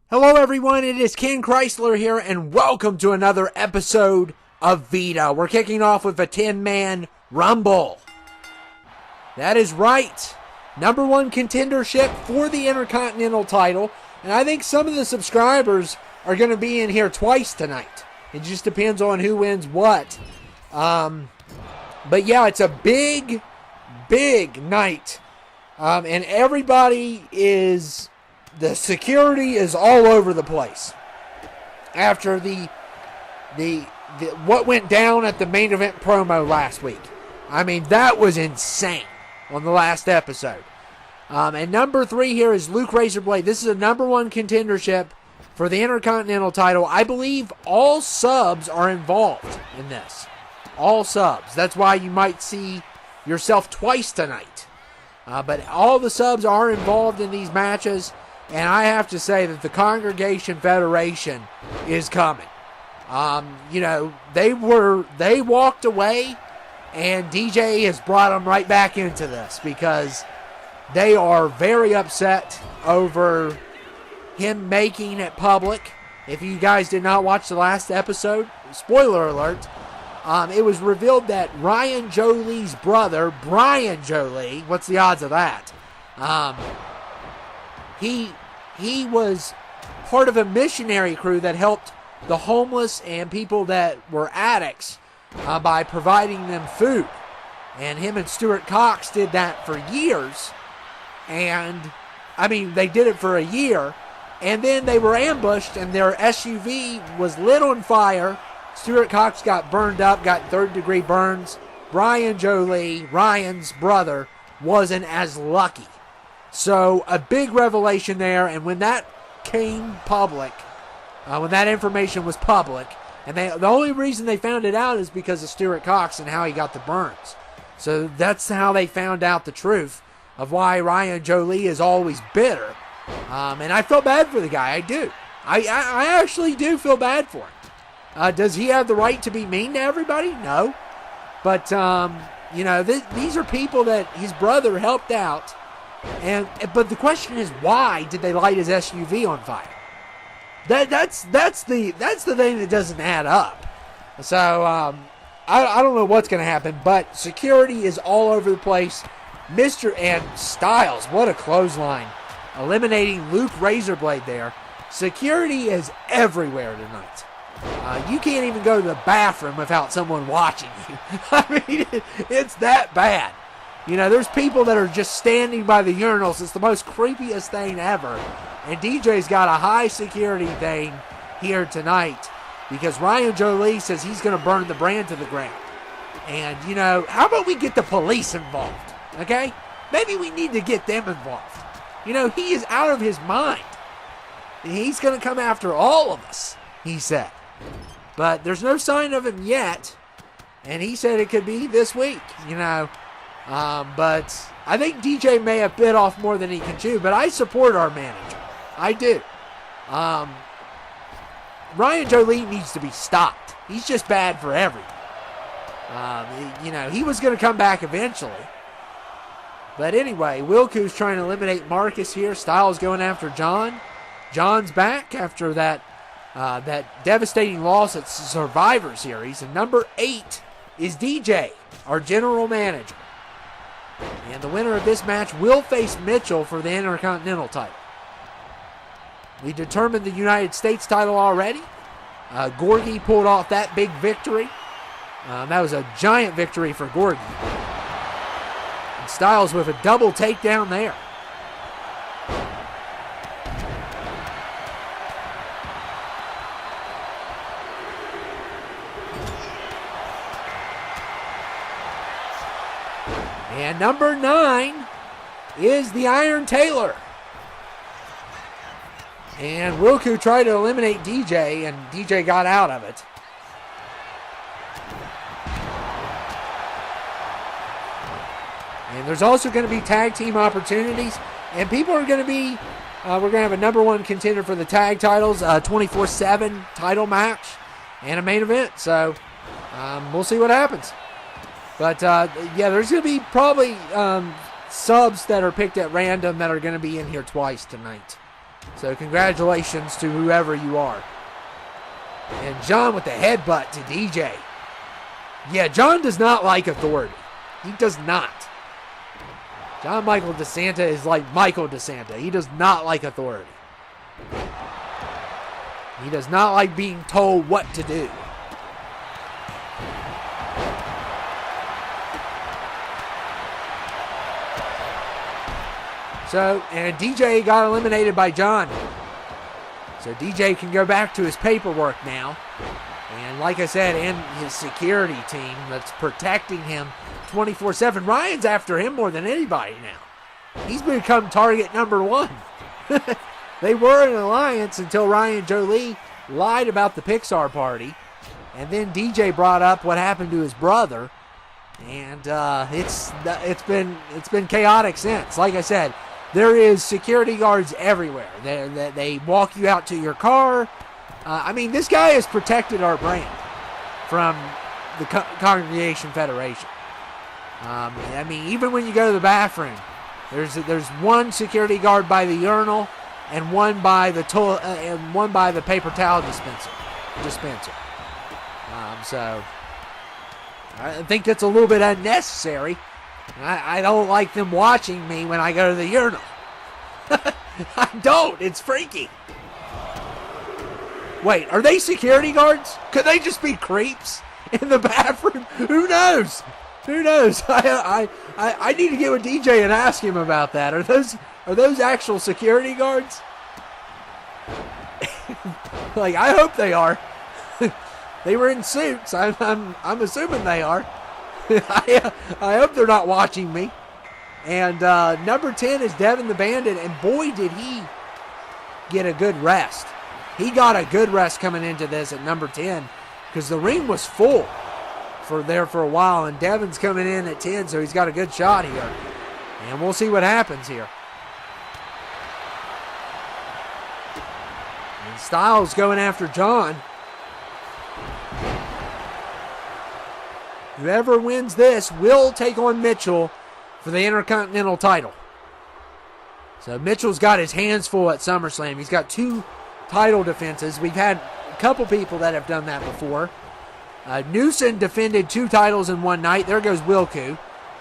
Hello everyone, it is Ken Chrysler here, and welcome to another episode of VITA. We're kicking off with a 10-man Rumble. That is right. Number one contendership for the Intercontinental title, and I think some of the subscribers are going to be in here twice tonight. It just depends on who wins what. But yeah, it's a big night, and everybody is... The security is all over the place after the what went down at the main event promo last week. I mean, that was insane on the last episode. And number 3 here is Luke Razorblade. This is a number one contendership for the Intercontinental title. I believe all subs are involved in this. All subs. That's why you might see yourself twice tonight. But all the subs are involved in these matches. And I have to say that the Congregation Federation is coming. They walked away, and DJ has brought them right back into this because they are very upset over him making it public. If you guys did not watch the last episode, spoiler alert, it was revealed that Ryan Jolie's brother, Brian Jolie, what's the odds of that? He was part of a missionary crew that helped the homeless and people that were addicts by providing them food. And him and Stuart Cox did that for years. And, they did it for a year. And then they were ambushed and their SUV was lit on fire. Stuart Cox got burned up, got third-degree burns. Brian Jolie, Ryan's brother, wasn't as lucky. So, a big revelation there, and when that came public, when that information was public, and the only reason they found it out is because of Stuart Cox and how he got the burns. So, that's how they found out the truth of why Ryan Jolie is always bitter. And I feel bad for the guy, I do. I actually do feel bad for him. Does he have the right to be mean to everybody? No. But, these are people that his brother helped out. But the question is, why did they light his SUV on fire? That's the thing that doesn't add up. So I don't know what's going to happen, but security is all over the place. And Styles, what a clothesline, eliminating Luke Razorblade there. Security is everywhere tonight. You can't even go to the bathroom without someone watching you. It's that bad. There's people that are just standing by the urinals. It's the most creepiest thing ever. And DJ's got a high security thing here tonight because Ryan Jolie says he's going to burn the brand to the ground. And, how about we get the police involved, okay? Maybe we need to get them involved. He is out of his mind. He's going to come after all of us, he said. But there's no sign of him yet. And he said it could be this week, But I think DJ may have bit off more than he can chew, but I support our manager. I do. Ryan Jolie needs to be stopped. He's just bad for everyone. He was going to come back eventually. But anyway, Wilku's trying to eliminate Marcus here. Styles going after John. John's back after that devastating loss at Survivor Series. And number 8 is DJ, our general manager. And the winner of this match will face Mitchell for the Intercontinental title. We determined the United States title already. Gorgie pulled off that big victory. That was a giant victory for Gorgie. And Styles with a double takedown there. And number 9 is the Iron Taylor. And Wilku tried to eliminate DJ, and DJ got out of it. And there's also going to be tag team opportunities. And people are going to be, we're going to have a number one contender for the tag titles, 24/7 title match, and a main event. So we'll see what happens. But, there's going to be probably subs that are picked at random that are going to be in here twice tonight. So congratulations to whoever you are. And John with the headbutt to DJ. Yeah, John does not like authority. He does not. John Michael DeSanta is like Michael DeSanta. He does not like authority. He does not like being told what to do. So, and DJ got eliminated by John. So DJ can go back to his paperwork now. And like I said, and his security team that's protecting him 24/7. Ryan's after him more than anybody now. He's become target number one. They were an alliance until Ryan Jolie lied about the Pixar party. And then DJ brought up what happened to his brother. And it's been chaotic since. Like I said, there is security guards everywhere. They walk you out to your car. I mean, this guy has protected our brand from the Congregation Federation. I mean, even when you go to the bathroom, there's one security guard by the urinal and one by the paper towel dispenser. So I think that's a little bit unnecessary. I don't like them watching me when I go to the urinal. I don't. It's freaky. Wait, are they security guards? Could they just be creeps in the bathroom? Who knows? Who knows? I need to get with DJ and ask him about that. Are those actual security guards? Like, I hope they are. They were in suits. I'm assuming they are. I hope they're not watching me. And number 10 is Devin the Bandit, and boy, did he get a good rest. He got a good rest coming into this at number 10 because the ring was full for a while, and Devin's coming in at 10, so he's got a good shot here. And we'll see what happens here. And Styles going after John. Whoever wins this will take on Mitchell for the Intercontinental title. So Mitchell's got his hands full at SummerSlam. He's got 2 title defenses. We've had a couple people that have done that before. Newson defended 2 titles in one night. There goes Wilku,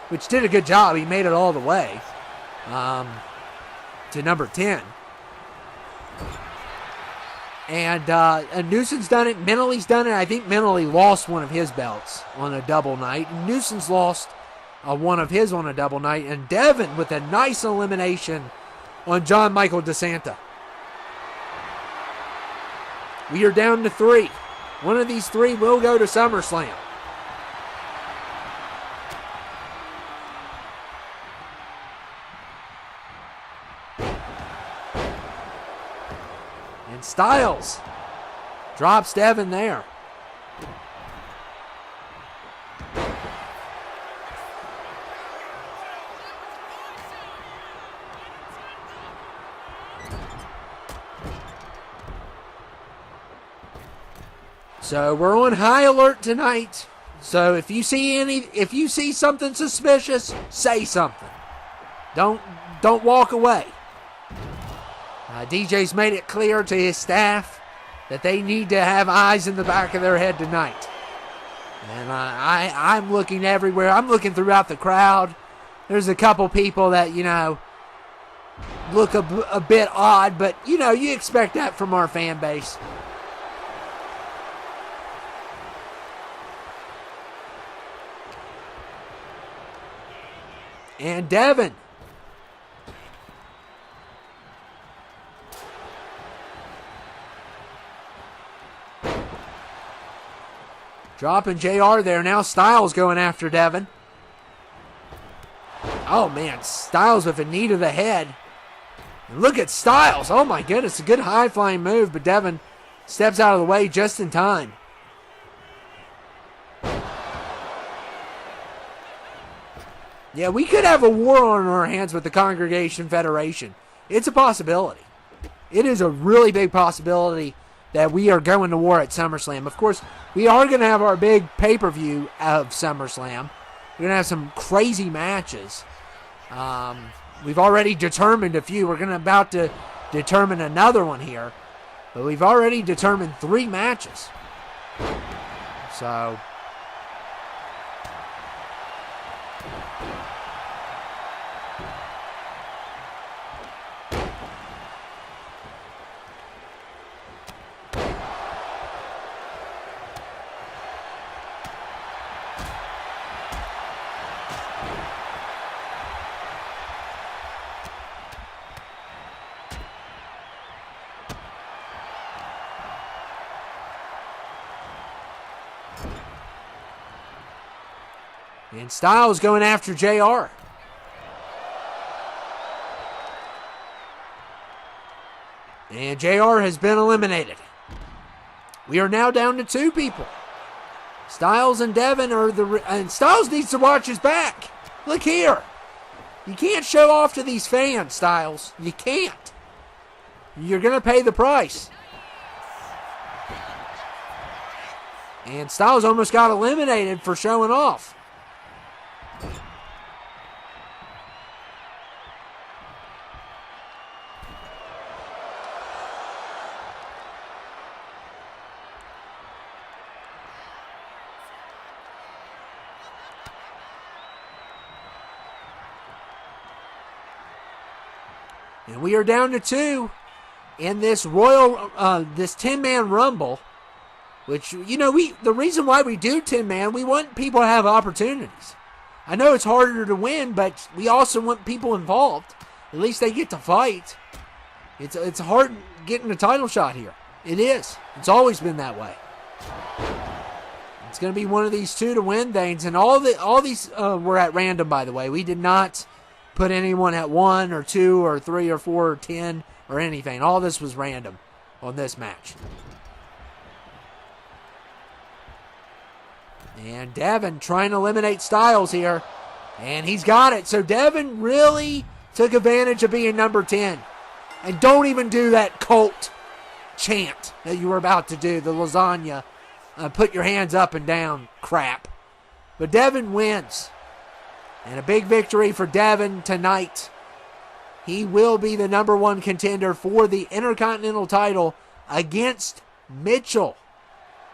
which did a good job. He made it all the way to number 10. And Newson's done it. Menelly's done it. I think Menelly lost one of his belts on a double night. Newson's lost one of his on a double night. And Devin with a nice elimination on John Michael DeSanta. We are down to 3. One of these 3 will go to SummerSlam. And Styles drops Devin there. So we're on high alert tonight. So if you see something suspicious, say something. Don't walk away. DJ's made it clear to his staff that they need to have eyes in the back of their head tonight. And I'm looking everywhere. I'm looking throughout the crowd. There's a couple people that, look a bit odd, but, you expect that from our fan base. And Devin. Dropping JR there. Now Styles going after Devin. Oh, man. Styles with a knee to the head. And look at Styles. Oh, my goodness. A good high-flying move, but Devin steps out of the way just in time. Yeah, we could have a war on our hands with the Congregation Federation. It's a possibility. It is a really big possibility that we are going to war at SummerSlam. Of course, we are going to have our big pay-per-view of SummerSlam. We're going to have some crazy matches. We've already determined a few. We're about to determine another one here. But we've already determined 3 matches. So and Styles going after JR. And JR has been eliminated. We are now down to 2 people. Styles and Devin and Styles needs to watch his back. Look here. You can't show off to these fans, Styles. You can't. You're going to pay the price. And Styles almost got eliminated for showing off. And we are down to 2 in this this 10-man Rumble, which, you know, the reason why we do 10-man, we want people to have opportunities. I know it's harder to win, but we also want people involved. At least they get to fight. It's hard getting a title shot here. It is. It's always been that way. It's going to be one of these 2 to win things, and all these were at random, by the way. We did not put anyone at 1 or 2 or 3 or 4 or 10 or anything. All this was random on this match. And Devin trying to eliminate Styles here. And he's got it. So Devin really took advantage of being number 10. And don't even do that cult chant that you were about to do. The lasagna. Put your hands up and down crap. But Devin wins. And a big victory for Devin tonight. He will be the number 1 contender for the Intercontinental title against Mitchell.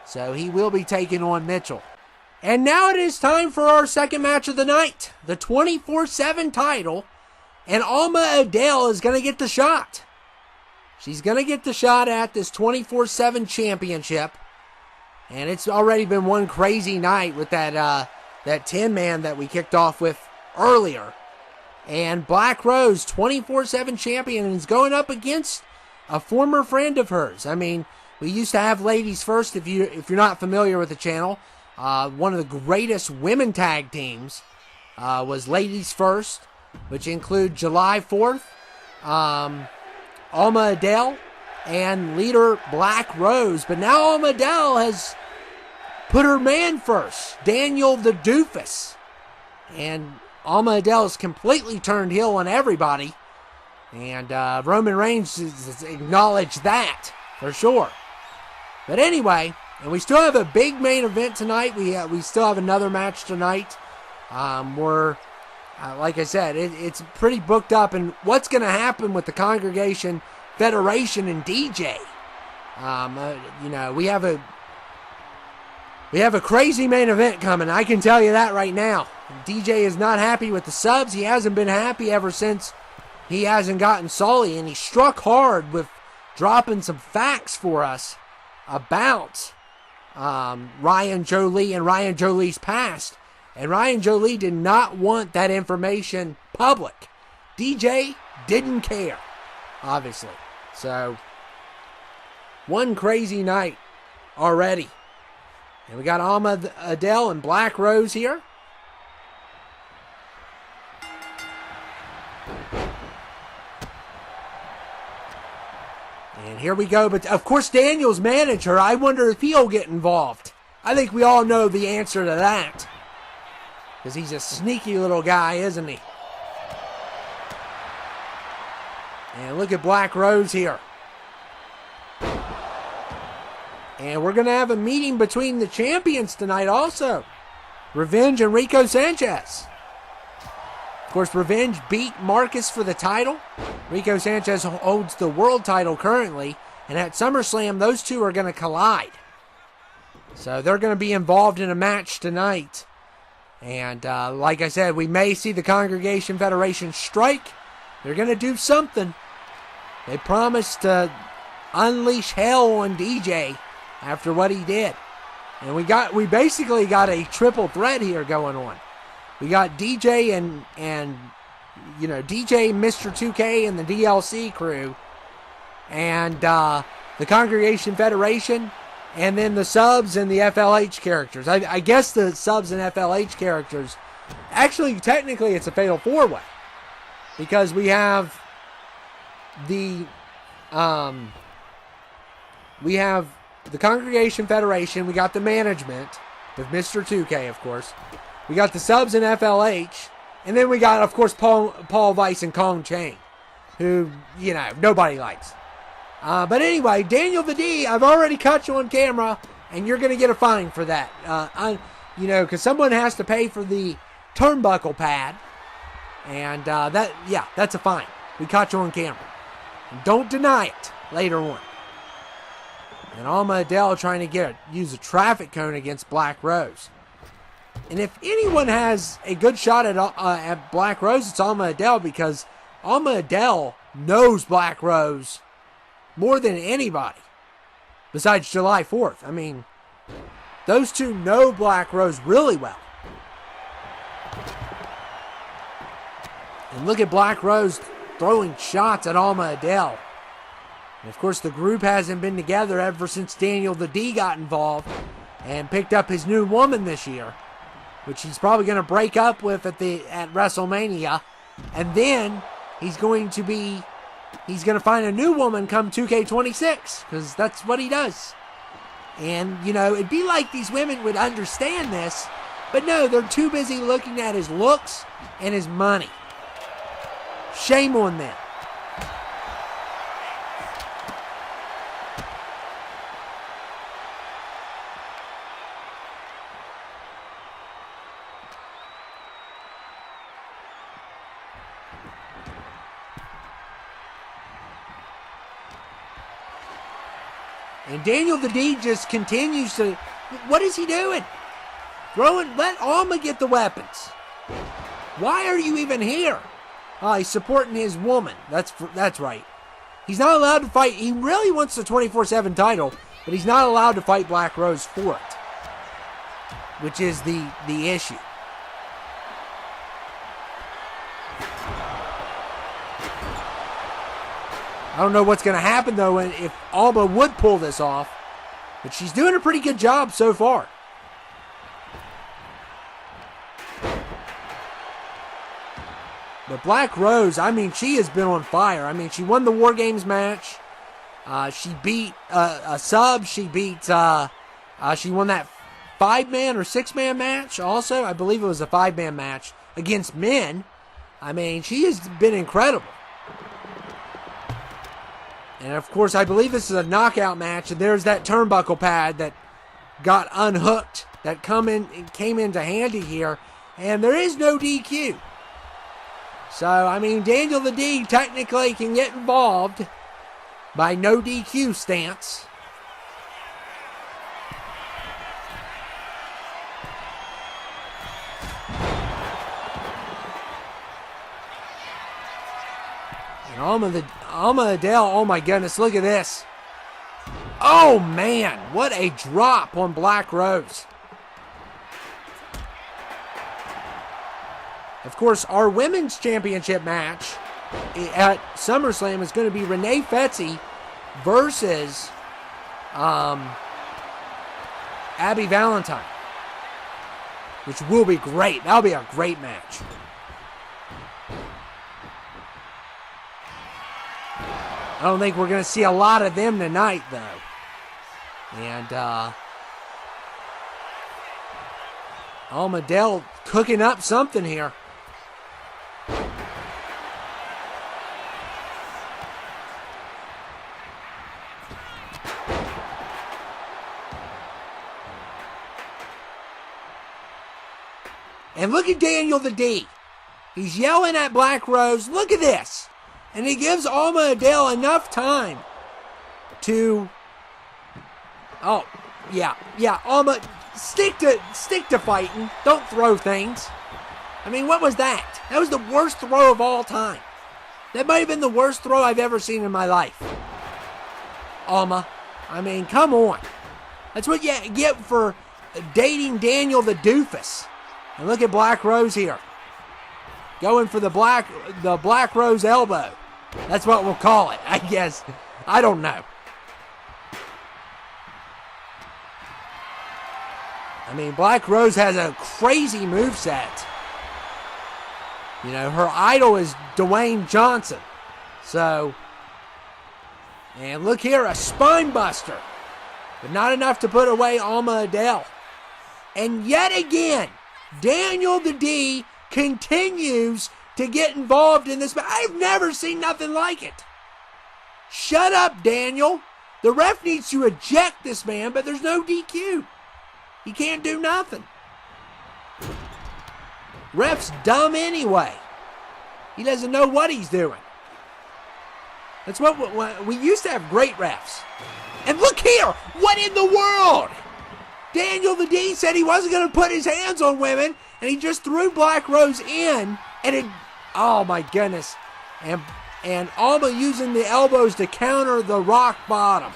So he will be taking on Mitchell. And now it is time for our second match of the night. The 24/7 title. And Alma Adelle is going to get the shot. She's going to get the shot at this 24/7 championship. And it's already been one crazy night with that 10-man that we kicked off with earlier. And Black Rose, 24/7 champion, is going up against a former friend of hers. I mean, we used to have Ladies First, if you're not familiar with the channel. One of the greatest women tag teams was Ladies First, which include July 4th, Alma Adelle, and leader Black Rose. But now Alma Adelle has put her man first, Daniel the Doofus. And Alma Adelle has completely turned heel on everybody. And Roman Reigns has acknowledged that, for sure. But anyway, and we still have a big main event tonight. We still have another match tonight. Like I said, it's pretty booked up. And what's going to happen with the Congregation, Federation, and DJ? We have a crazy main event coming. I can tell you that right now. DJ is not happy with the subs. He hasn't been happy ever since he hasn't gotten Sully. And he struck hard with dropping some facts for us about Ryan Jolie and Ryan Jolie's past. And Ryan Jolie did not want that information public. DJ didn't care, obviously. So, one crazy night already. And we got Alma Adelle and Black Rose here. And here we go. But, of course, Daniel's manager, I wonder if he'll get involved. I think we all know the answer to that. Because he's a sneaky little guy, isn't he? And look at Black Rose here. And we're going to have a meeting between the champions tonight also. Revenge and Reko Sanchez. Of course, Revenge beat Marcus for the title. Reko Sanchez holds the world title currently, and at SummerSlam, those two are going to collide. So they're going to be involved in a match tonight. And like I said, we may see the Congregation Federation strike. They're going to do something. They promised to unleash hell on DJ after what he did. And we basically got a triple threat here going on. We got DJ and DJ, Mr. 2K, and the DLC crew, and the Congregation Federation, and then the subs and the FLH characters. I guess the subs and FLH characters, actually, technically, it's a fatal four-way, because we have the Congregation Federation, we got the management with Mr. 2K, of course. We got the subs and FLH, and then we got, of course, Paul Weiss and Kong Chang, who, nobody likes. But anyway, Daniel the D, I've already caught you on camera, and you're going to get a fine for that. Because someone has to pay for the turnbuckle pad, and that's a fine. We caught you on camera. And don't deny it later on. And Alma Adelle trying to use a traffic cone against Black Rose. And if anyone has a good shot at Black Rose, it's Alma Adelle, because Alma Adelle knows Black Rose more than anybody besides July 4th. I mean, those two know Black Rose really well. And look at Black Rose throwing shots at Alma Adelle. And of course, the group hasn't been together ever since Daniel the D got involved and picked up his new woman this year, which he's probably going to break up with at WrestleMania. And then he's going to find a new woman come 2K26, because that's what he does. And, it'd be like these women would understand this, but no, they're too busy looking at his looks and his money. Shame on them. And Daniel the D just continues to... What is he doing? Let Alma get the weapons. Why are you even here? Oh, he's supporting his woman. That's right. He's not allowed to fight. He really wants the 24/7 title, but he's not allowed to fight Black Rose for it, which is the issue. I don't know what's going to happen, though, if Alma would pull this off. But she's doing a pretty good job so far. But Black Rose, she has been on fire. She won the War Games match. She beat a sub. She won that 5-man or 6-man match also. I believe it was a 5-man match against men. She has been incredible. And, of course, I believe this is a knockout match. And there's that turnbuckle pad that got unhooked, that came into handy here. And there is no DQ. So, Daniel the D technically can get involved by no DQ stance. And Alma Adelle, oh my goodness, look at this. Oh man, what a drop on Black Rose. Of course, our women's championship match at SummerSlam is going to be Renee Fetzi versus Abby Valentine, which will be great. That'll be a great match. I don't think we're going to see a lot of them tonight, though. And Alma Adelle cooking up something here. And look at Daniel the D. He's yelling at Black Rose. Look at this. And he gives Alma Adelle enough time to, Alma, stick to fighting. Don't throw things. I mean, what was that? That was the worst throw of all time. That might have been the worst throw I've ever seen in my life. Alma, I mean, come on. That's what you get for dating Daniel the Doofus. And look at Black Rose here. Going for the Black Rose elbow. That's what we'll call it, I guess. I don't know. I mean, Black Rose has a crazy moveset. You know, her idol is Dwayne Johnson. So, and look here, a spine buster. But not enough to put away Alma Adelle. And yet again, Daniel the D continues to get involved in this. I've never seen nothing like it. Shut up, Daniel. The ref needs to eject this man, but there's no DQ. He can't do nothing. Ref's dumb anyway. He doesn't know what he's doing. That's what we used to have great refs. And look here, what in the world? Daniel the D said he wasn't going to put his hands on women, and he just threw Black Rose in, and it, oh my goodness. And Alma using the elbows to counter the rock bottom.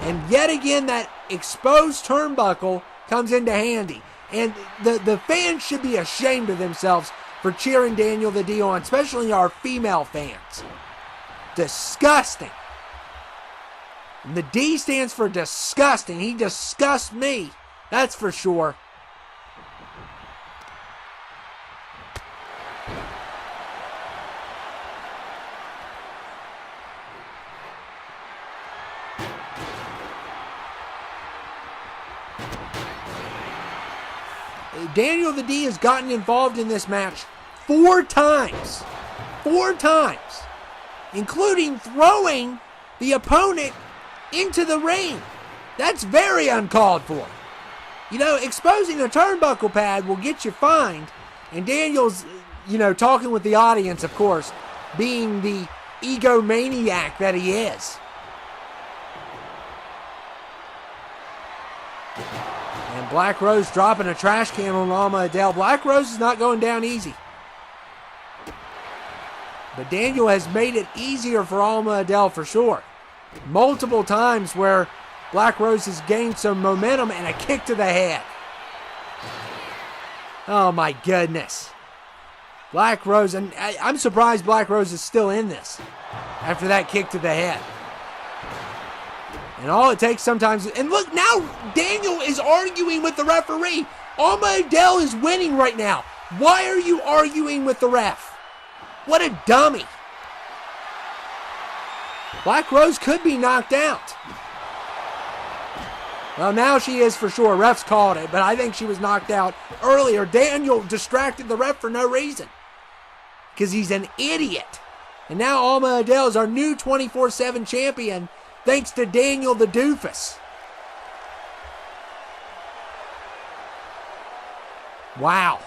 And yet again, that exposed turnbuckle comes into handy. And the fans should be ashamed of themselves for cheering Daniel the D on, especially our female fans. Disgusting. And the D stands for disgusting. He disgusts me. That's for sure. Daniel the D has gotten involved in this match 4 times. 4 times. Including throwing the opponent into the ring. That's very uncalled for. You know, exposing a turnbuckle pad will get you fined. And Daniel's, talking with the audience, of course, being the egomaniac that he is. And Black Rose dropping a trash can on Alma Adelle. Black Rose is not going down easy. But Daniel has made it easier for Alma Adelle for sure. Multiple times where Black Rose has gained some momentum and a kick to the head. Oh my goodness. Black Rose, and I'm surprised Black Rose is still in this after that kick to the head. And all it takes sometimes, and look, now Daniel is arguing with the referee. Alma Adelle is winning right now. Why are you arguing with the ref? What a dummy. Black Rose could be knocked out. Well, now she is for sure. Refs called it, but I think she was knocked out earlier. Daniel distracted the ref for no reason because he's an idiot. And now Alma Adelle is our new 24/7 champion thanks to Daniel the Doofus. Wow.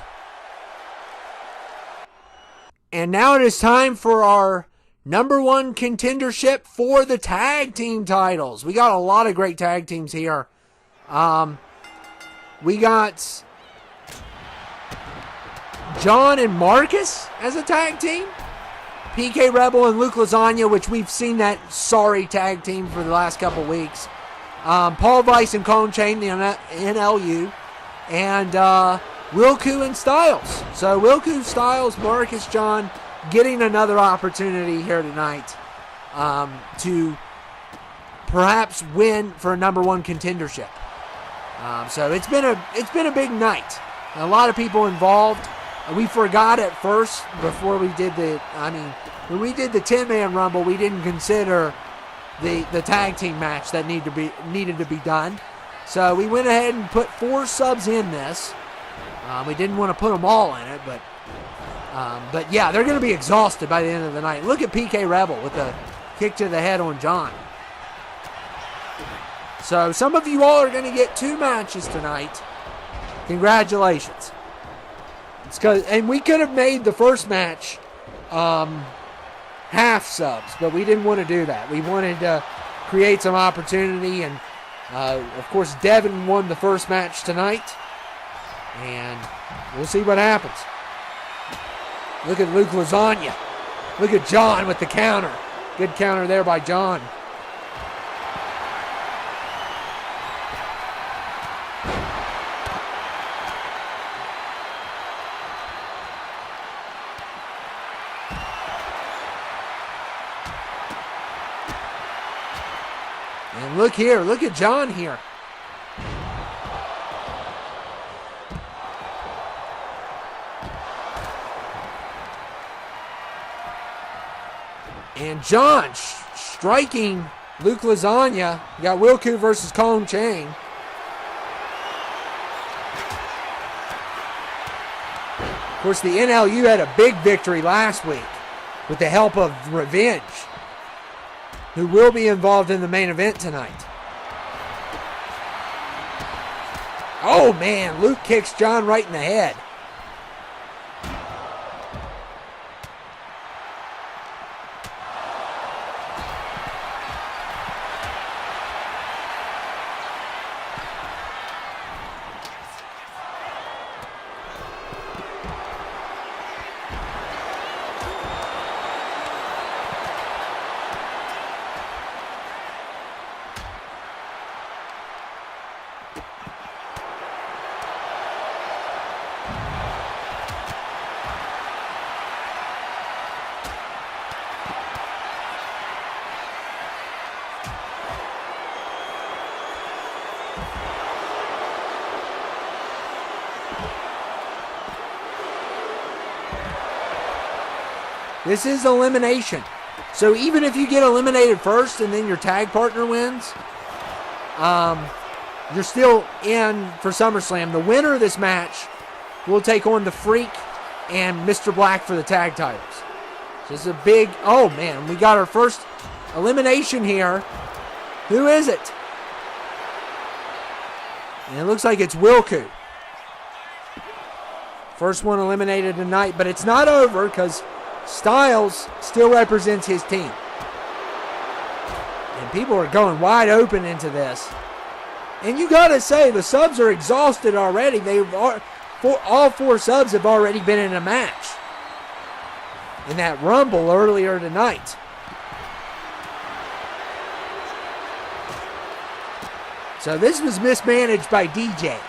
And now it is time for our #1 contendership for the tag team titles. We got a lot of great tag teams here. We got John and Marcus as a tag team. PK Rebel and Luke Lasagna, which we've seen that sorry tag team for the last couple weeks. Paul Weiss and Cone Chain, the NLU. And Wilco and Styles. So Wilco, Styles, Marcus, John getting another opportunity here tonight to perhaps win for a #1 contendership. So it's been a big night. A lot of people involved. We forgot at first before we did when we did the 10-man Rumble, we didn't consider the tag team match that needed to be done. So we went ahead and put 4 subs in this. We didn't want to put them all in it, but yeah, they're going to be exhausted by the end of the night. Look at PK Rebel with the kick to the head on John. So some of you all are going to get 2 matches tonight. Congratulations. And we could have made the first match half subs, but we didn't want to do that. We wanted to create some opportunity, and of course Devin won the first match tonight, and we'll see what happens. Look at Luke Lasagna. Look at John with the counter. Good counter there by John. And look here, look at John here. And John striking Luke Lasagna. You got Wilku versus Kong Chang. Of course, the NLU had a big victory last week with the help of Revenge, who will be involved in the main event tonight. Oh man, Luke kicks John right in the head. This is elimination. So even if you get eliminated first and then your tag partner wins, you're still in for SummerSlam. The winner of this match will take on the Freak and Mr. Black for the tag titles. So this is a big, oh man, we got our first elimination here. Who is it? And it looks like it's Wilku. First one eliminated tonight, but it's not over because Styles still represents his team. And people are going wide open into this. And you got to say, the subs are exhausted already. All four subs have already been in a match in that Rumble earlier tonight. So this was mismanaged by DJ.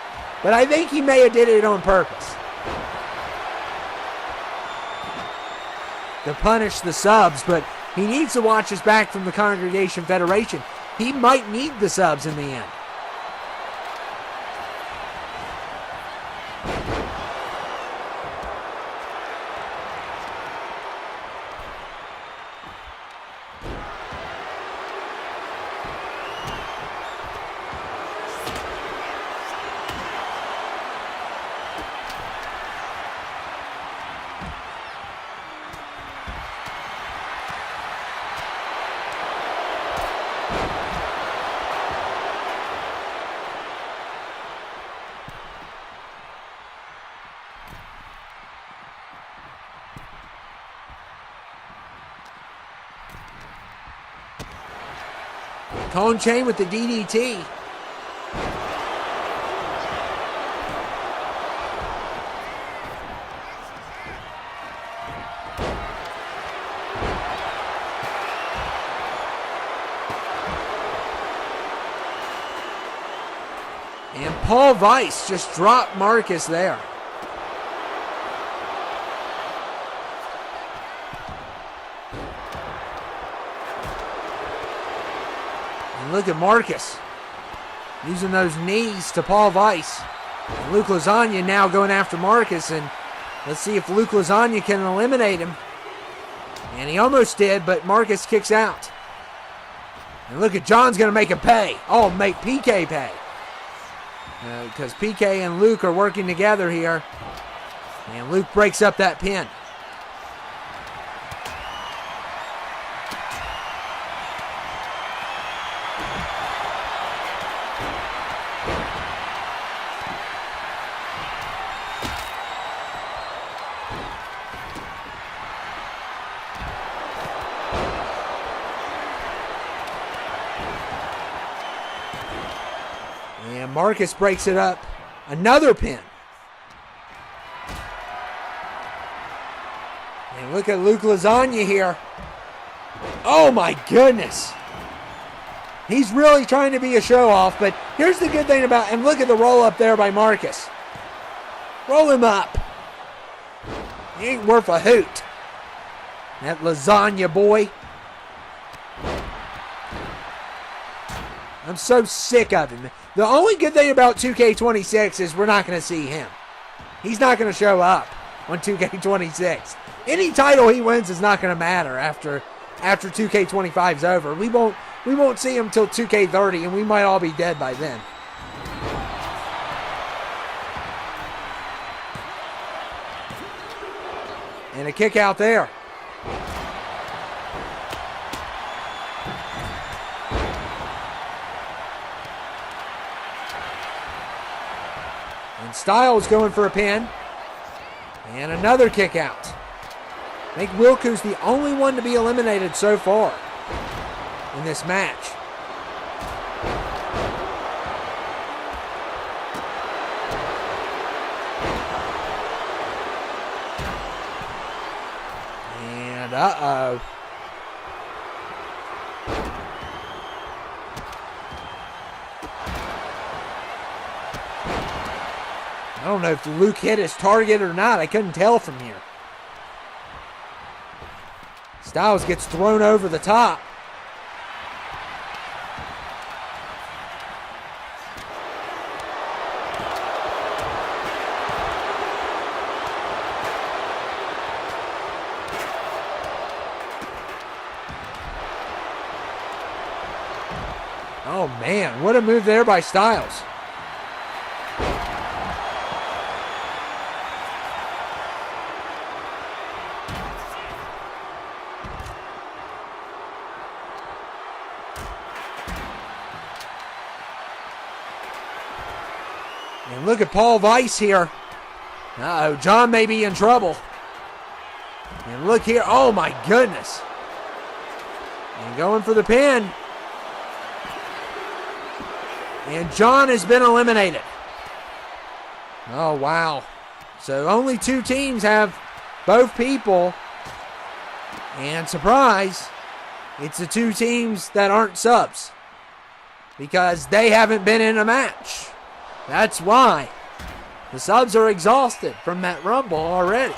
But I think he may have did it on purpose to punish the subs, but he needs to watch his back from the Congregation Federation. He might need the subs in the end. Kong Chain with the DDT. And Paul Weiss just dropped Marcus there. Look at Marcus using those knees to Paul Weiss. And Luke Lasagna now going after Marcus, and let's see if Luke Lasagna can eliminate him. And he almost did, but Marcus kicks out. And look at John's going to make him pay. Oh, make PK pay. Because PK and Luke are working together here. And Luke breaks up that pin. And Marcus breaks it up. Another pin. And look at Luke Lasagna here. Oh my goodness. He's really trying to be a show off, but here's the good thing about, and look at the roll up there by Marcus. Roll him up. He ain't worth a hoot. That Lasagna boy. I'm so sick of him. The only good thing about 2K26 is we're not going to see him. He's not going to show up on 2K26. Any title he wins is not going to matter after 2K25 is over. We won't see him till 2K30, and we might all be dead by then. And a kick out there. And Styles going for a pin. And another kick out. I think Wilku's the only one to be eliminated so far in this match. And uh-oh. I don't know if Luke hit his target or not. I couldn't tell from here. Styles gets thrown over the top. Oh man, what a move there by Styles. And look at Paul Weiss here. Uh-oh, John may be in trouble. And look here, oh my goodness. And going for the pin. And John has been eliminated. Oh, wow. So only two teams have both people. And surprise, it's the two teams that aren't subs. Because they haven't been in a match. That's why. The subs are exhausted from that Rumble already.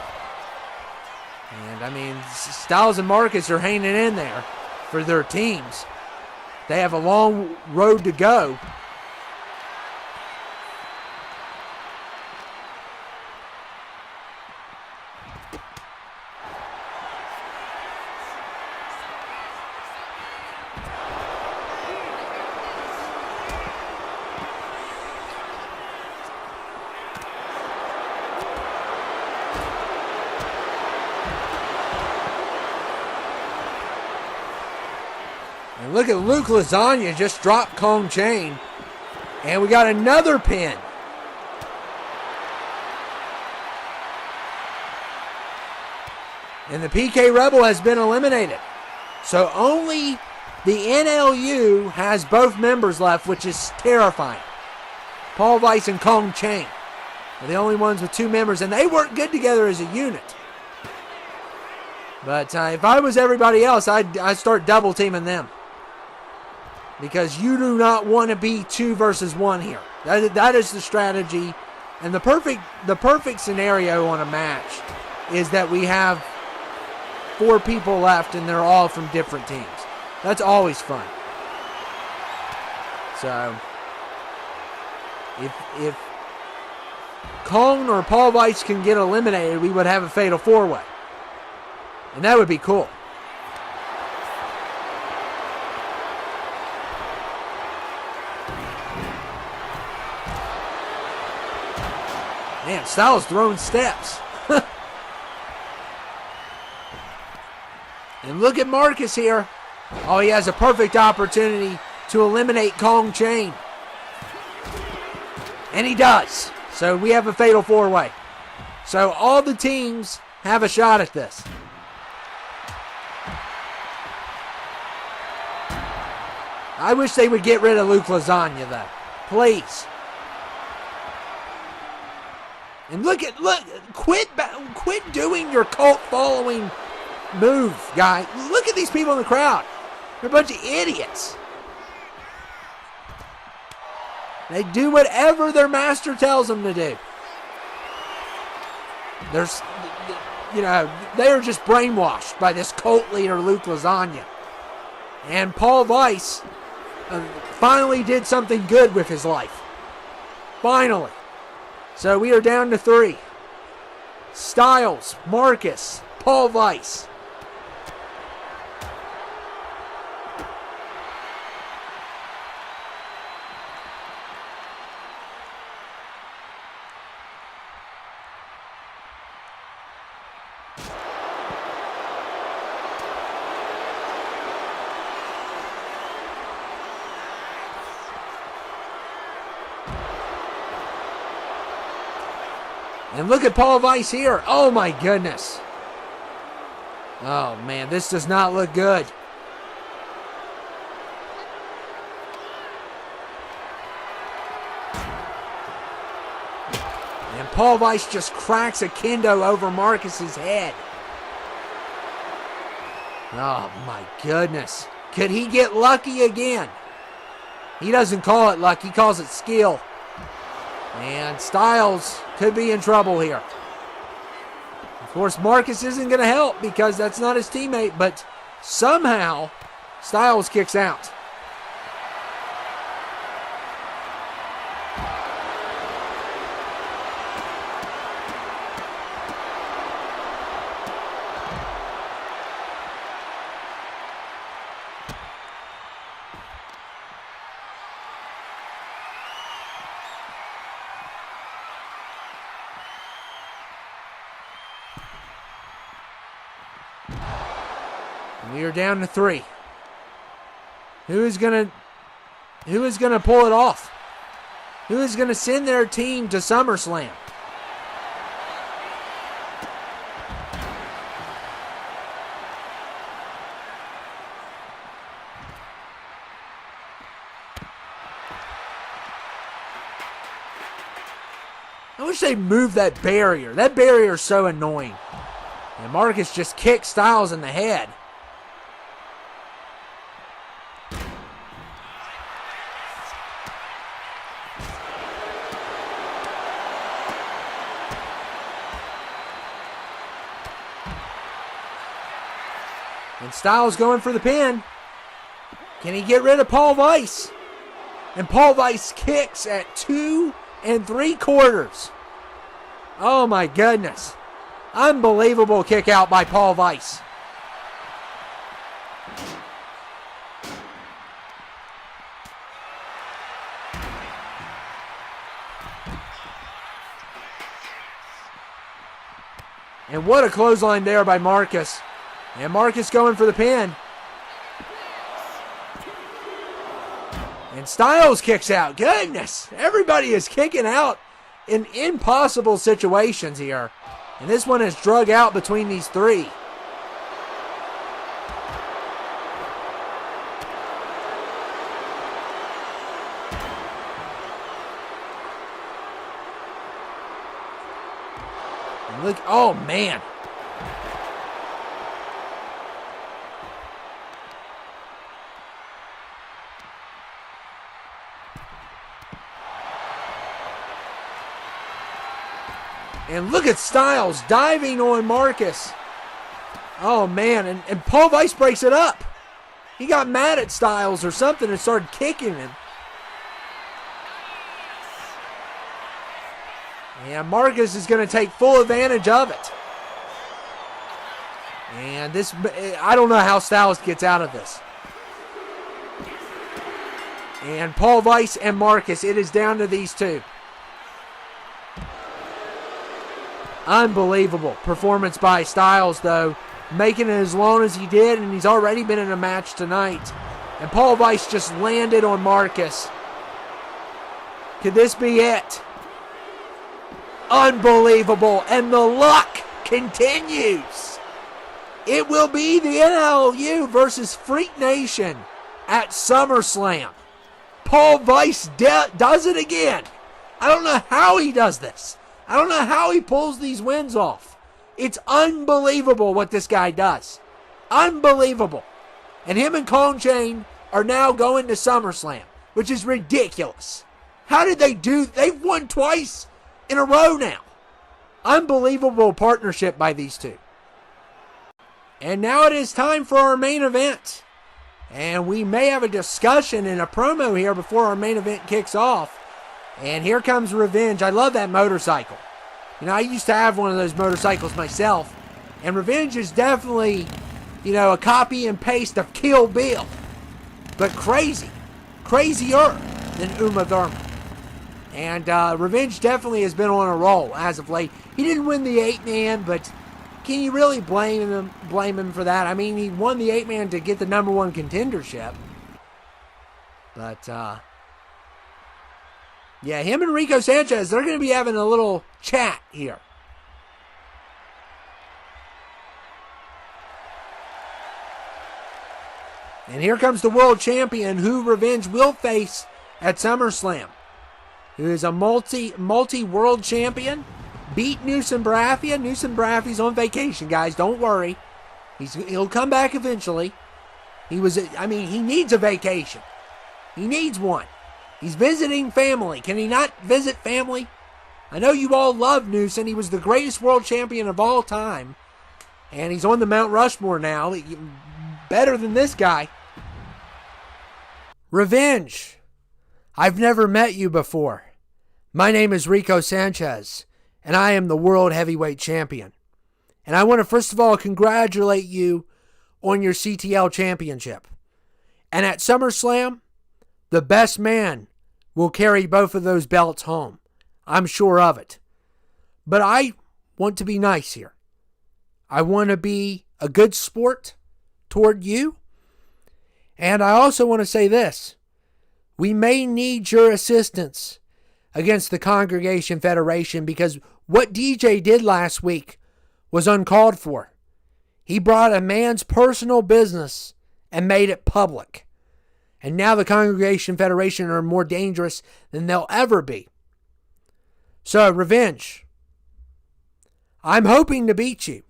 And, I mean, Styles and Marcus are hanging in there for their teams. They have a long road to go. And look at Luke Lasagna just drop Kong Chain. And we got another pin. And the PK Rebel has been eliminated. So only the NLU has both members left, which is terrifying. Paul Weiss and Kong Chain are the only ones with two members, and they work good together as a unit. But if I was everybody else, I'd start double teaming them. Because you do not want to be 2 versus 1 here. That is the strategy. And the perfect scenario on a match is that we have 4 people left and they're all from different teams. That's always fun. So, if Kong or Paul Weiss can get eliminated, we would have a fatal 4-way. And that would be cool. Man, Styles throwing steps. And look at Marcus here. Oh, he has a perfect opportunity to eliminate Kong Chain. And he does. So we have a fatal 4-way. So all the teams have a shot at this. I wish they would get rid of Luke Lasagna, though. please. And quit doing your cult following move, guy. Look at these people in the crowd. They're a bunch of idiots. They do whatever their master tells them to do. They are just brainwashed by this cult leader, Luke Lasagna. And Paul Weiss finally did something good with his life. Finally. So we are down to 3. Styles, Marcus, Paul Weiss. And look at Paul Weiss here. Oh, my goodness. Oh, man, this does not look good. And Paul Weiss just cracks a kendo over Marcus's head. Oh, my goodness. Could he get lucky again? He doesn't call it luck. He calls it skill. And Styles could be in trouble here. Of course, Marcus isn't going to help because that's not his teammate, but somehow Styles kicks out. We are down to 3. Who is gonna pull it off? Who is gonna send their team to SummerSlam? I wish they'd move that barrier. That barrier is so annoying. And Marcus just kicked Styles in the head. And Styles going for the pin. Can he get rid of Paul Weiss? And Paul Weiss kicks at 2 3/4. Oh my goodness. Unbelievable kick out by Paul Weiss. And what a clothesline there by Marcus. And Marcus going for the pin. And Styles kicks out. Goodness. Everybody is kicking out in impossible situations here. And this one is drug out between these 3. And look, oh man. And look at Styles diving on Marcus. Oh, man. And Paul Weiss breaks it up. He got mad at Styles or something and started kicking him. And Marcus is going to take full advantage of it. And this, I don't know how Styles gets out of this. And Paul Weiss and Marcus, it is down to these 2. Unbelievable performance by Styles, though, making it as long as he did, and he's already been in a match tonight. And Paul Weiss just landed on Marcus. Could this be it? Unbelievable, and the luck continues. It will be the NLU versus Freak Nation at SummerSlam. Paul Weiss does it again. I don't know how he does this. I don't know how he pulls these wins off. It's unbelievable what this guy does. Unbelievable. And him and Cone Chain are now going to SummerSlam, which is ridiculous. How did they do? They've won twice in a row now. Unbelievable partnership by these two. And now it is time for our main event. And we may have a discussion and a promo here before our main event kicks off. And here comes Revenge. I love that motorcycle. You know, I used to have one of those motorcycles myself. And Revenge is definitely, you know, a copy and paste of Kill Bill. But crazy. Crazier than Uma Thurman. And Revenge definitely has been on a roll as of late. He didn't win the 8-man, but can you really blame him for that? I mean, he won the 8-man to get the #1 contendership. But, yeah, him and Reko Sanchez, they're going to be having a little chat here. And here comes the world champion who Revenge will face at SummerSlam. Who is a multi-world champion. Beat Newsom Baratheon. Newsom Baratheon's on vacation, guys. Don't worry. He'll come back eventually. He needs a vacation. He needs one. He's visiting family. Can he not visit family? I know you all love Newsom. He was the greatest world champion of all time. And he's on the Mount Rushmore now. Better than this guy. Revenge. I've never met you before. My name is Reko Sanchez, and I am the World Heavyweight Champion. And I want to first of all congratulate you on your CTL Championship. And at SummerSlam, the best man will carry both of those belts home. I'm sure of it. But I want to be nice here. I want to be a good sport toward you. And I also want to say this. We may need your assistance against the Congregation Federation because what DJ did last week was uncalled for. He brought a man's personal business and made it public. And now the Congregation Federation are more dangerous than they'll ever be. So, Revenge, I'm hoping to beat you.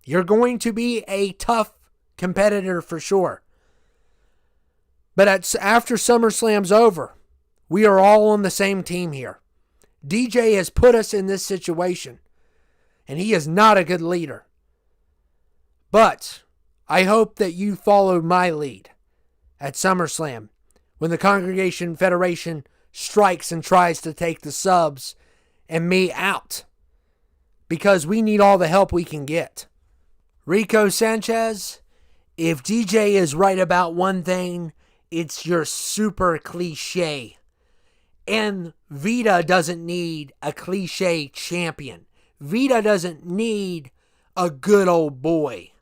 You're going to be a tough competitor for sure. But after SummerSlam's over, we are all on the same team here. DJ has put us in this situation, and he is not a good leader. But I hope that you follow my lead at SummerSlam when the Congregation Federation strikes and tries to take the subs and me out, because we need all the help we can get. Reko Sanchez, if DJ is right about one thing, it's your super cliche. And VITA doesn't need a cliche champion. VITA doesn't need a good old boy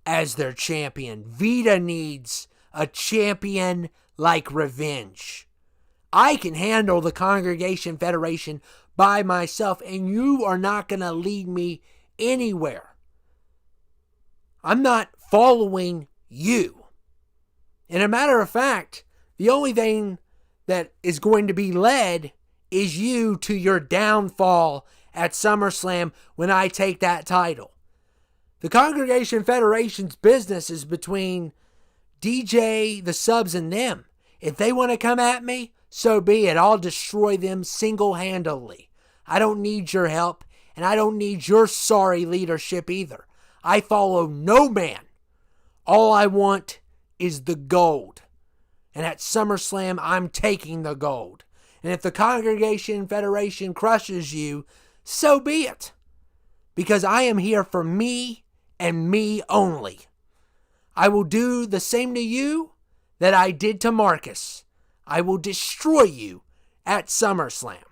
as their champion. VITA needs a champion like Revenge. I can handle the Congregation Federation by myself, and you are not going to lead me anywhere. I'm not following you. And a matter of fact, the only thing that is going to be led is you to your downfall at SummerSlam when I take that title. The Congregation Federation's business is between DJ, the subs, and them. If they want to come at me, so be it. I'll destroy them single-handedly. I don't need your help, and I don't need your sorry leadership either. I follow no man. All I want is the gold. And at SummerSlam, I'm taking the gold. And if the Congregation Federation crushes you, so be it. Because I am here for me and me only. I will do the same to you that I did to Marcus. I will destroy you at SummerSlam.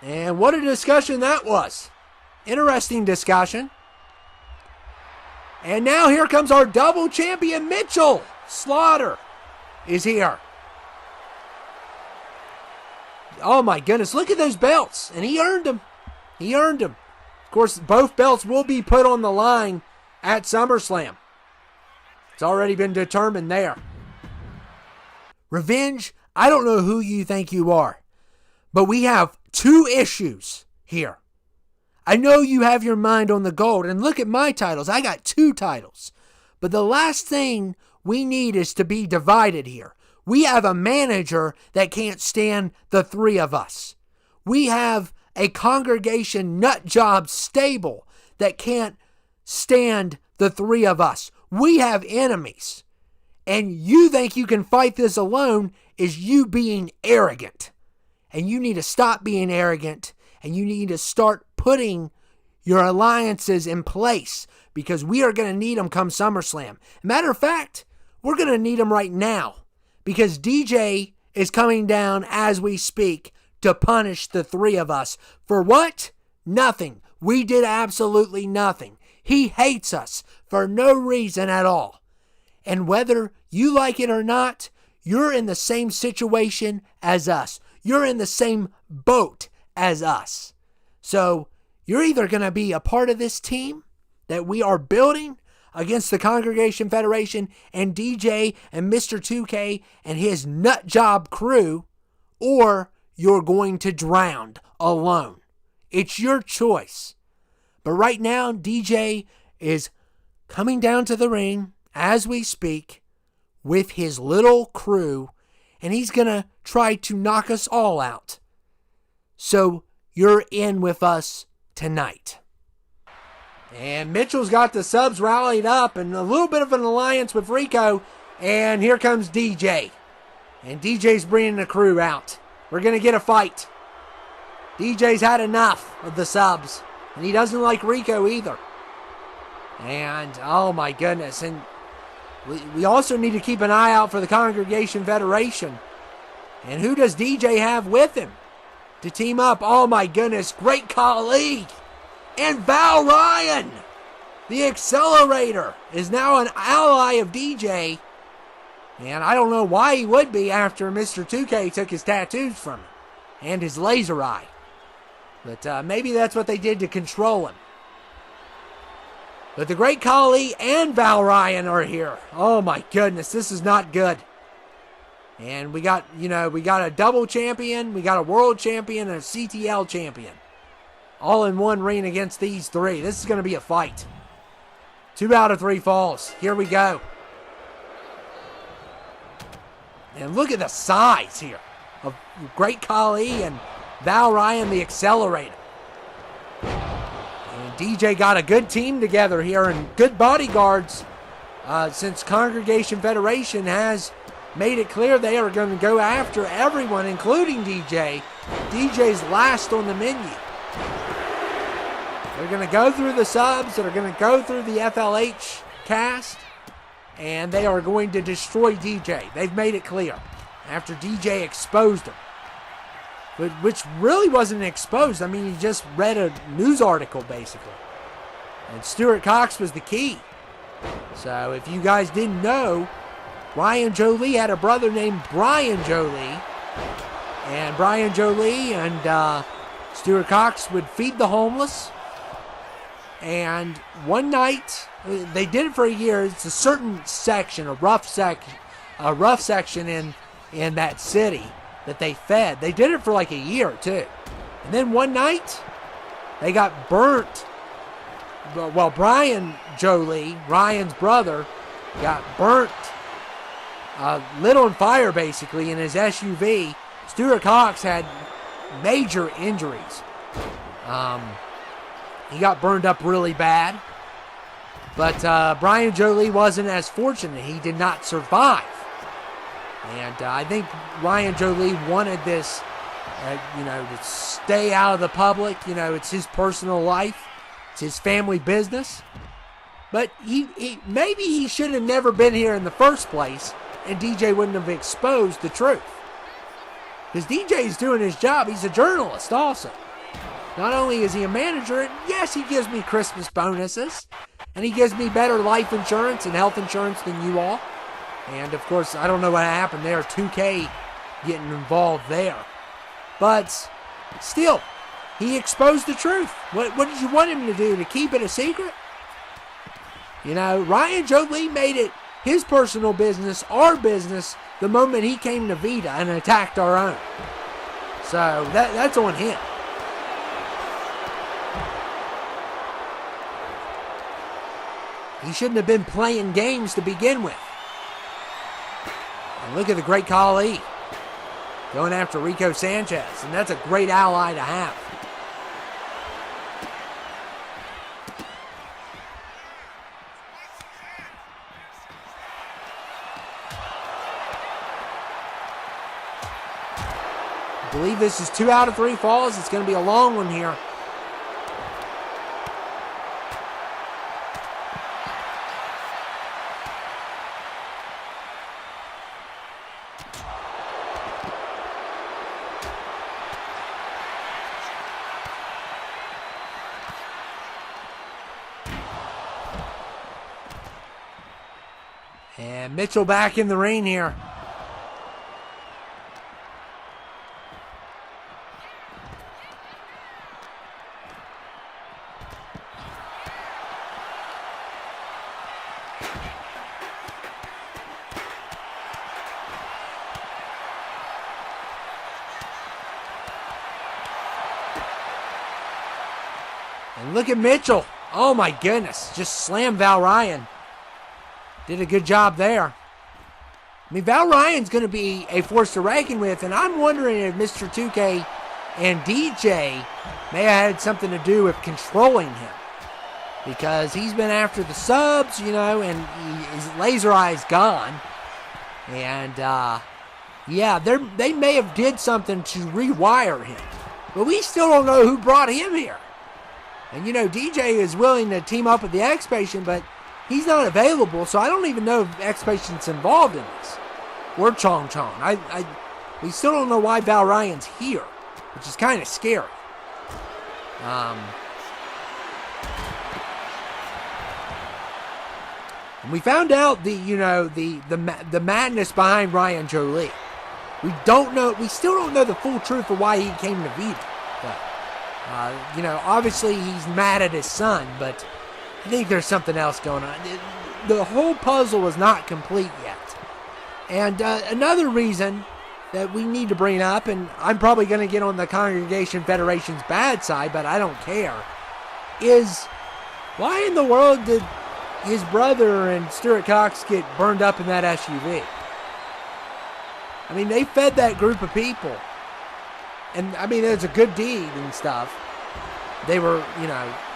And what a discussion that was. Interesting discussion. And now here comes our double champion, Mitchell Slaughter is here. Oh my goodness, look at those belts. And he earned them. He earned them. Of course, both belts will be put on the line at SummerSlam. It's already been determined there. Revenge, I don't know who you think you are, but we have two issues here. I know you have your mind on the gold, and look at my titles. I got 2 titles. But the last thing we need is to be divided here. We have a manager that can't stand the 3 of us. We have a congregation nut job stable that can't stand the 3 of us. We have enemies. And you think you can fight this alone is you being arrogant. And you need to stop being arrogant, and you need to start putting your alliances in place, because we are going to need them come SummerSlam. Matter of fact, we're going to need them right now, because DJ is coming down as we speak to punish the 3 of us. For what? Nothing. We did absolutely nothing. He hates us for no reason at all. And whether you like it or not, you're in the same situation as us. You're in the same boat as us. So you're either going to be a part of this team that we are building against the Congregation Federation and DJ and Mr. 2K and his nut job crew, or you're going to drown alone. It's your choice. But right now, DJ is coming down to the ring as we speak with his little crew, and he's going to try to knock us all out. So you're in with us tonight. And Mitchell's got the subs rallied up and a little bit of an alliance with Reko. And here comes DJ. And DJ's bringing the crew out. We're going to get a fight. DJ's had enough of the subs. And he doesn't like Reko either. And, oh my goodness. And we also need to keep an eye out for the Congregation Federation. And who does DJ have with him to team up? Oh my goodness, great Khali and Val Ryan. The Accelerator is now an ally of DJ. And I don't know why he would be after Mr. 2K took his tattoos from him and his laser eye. But maybe that's what they did to control him. But the great Khali and Val Ryan are here. Oh my goodness, this is not good. And we got a double champion, we got a world champion, and a CTL champion. All in one ring against these 3. This is going to be a fight. 2 out of 3 falls. Here we go. And look at the size here of great Khali and Val Ryan, the Accelerator. And DJ got a good team together here and good bodyguards since Congregation Federation has made it clear they are going to go after everyone, including DJ. DJ's last on the menu. They're going to go through the subs. They're going to go through the FLH cast. And they are going to destroy DJ. They've made it clear after DJ exposed him. Which really wasn't exposed. I mean, he just read a news article, basically. And Stuart Cox was the key. So if you guys didn't know, Ryan Jolie had a brother named Brian Jolie. And Brian Jolie and Stuart Cox would feed the homeless. And one night, they did it for a year. It's a certain section, a rough section in that city that they fed. They did it for like a year too. And then one night, they got burnt. Well, Brian Jolie, Ryan's brother, got burnt, lit on fire basically in his SUV. Stuart Cox had major injuries. He got burned up really bad. But Brian Jolie wasn't as fortunate. He did not survive. And I think Ryan Jolie wanted this, to stay out of the public. It's his personal life. It's his family business. But maybe he should have never been here in the first place, and DJ wouldn't have exposed the truth. Because DJ's doing his job. He's a journalist also. Not only is he a manager, and yes, he gives me Christmas bonuses, and he gives me better life insurance and health insurance than you all. And, of course, I don't know what happened there. 2K getting involved there. But still, he exposed the truth. What did you want him to do? To keep it a secret? Ryan Jolie made it his personal business, our business, the moment he came to VITA and attacked our own. So that's on him. He shouldn't have been playing games to begin with. And look at the great Khali going after Reko Sanchez, and that's a great ally to have. I believe this is 2 out of 3 falls. It's going to be a long one here. And Mitchell back in the ring here. And look at Mitchell. Oh my goodness. Just slammed Val Ryan. Did a good job there. I mean, Val Ryan's going to be a force to reckon with, and I'm wondering if Mr. 2K and DJ may have had something to do with controlling him. Because he's been after the subs, you know, and his laser eye's gone. And, yeah, they may have did something to rewire him. But we still don't know who brought him here. And, you know, DJ is willing to team up with the X-Patient, but he's not available, so I don't even know if X-Patient's involved in this. Or Chong Chong. We still don't know why Val Ryan's here, which is kind of scary. And we found out the madness behind Ryan Jolie. We still don't know the full truth of why he came to VITA. But, obviously he's mad at his son, but I think there's something else going on. The whole puzzle is not complete yet. And another reason that we need to bring up, and I'm probably going to get on the Congregation Federation's bad side, but I don't care, is why in the world did his brother and Stuart Cox get burned up in that SUV? I mean, they fed that group of people. And, I mean, it was a good deed and stuff. They were,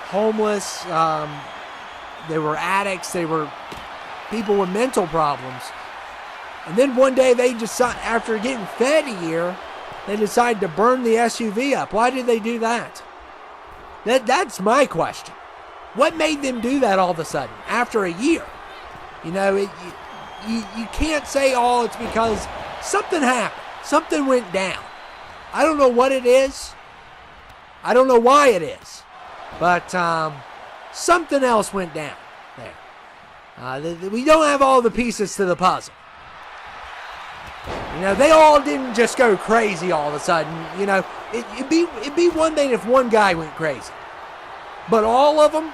homeless. They were addicts. They were people with mental problems. And then one day they decide, after getting fed a year, they decided to burn the SUV up. Why did they do that? That's my question. What made them do that all of a sudden after a year? You can't say, oh, it's because something happened. Something went down. I don't know what it is. I don't know why it is. But something else went down there. We don't have all the pieces to the puzzle. They all didn't just go crazy all of a sudden. It'd be one thing if one guy went crazy. But all of them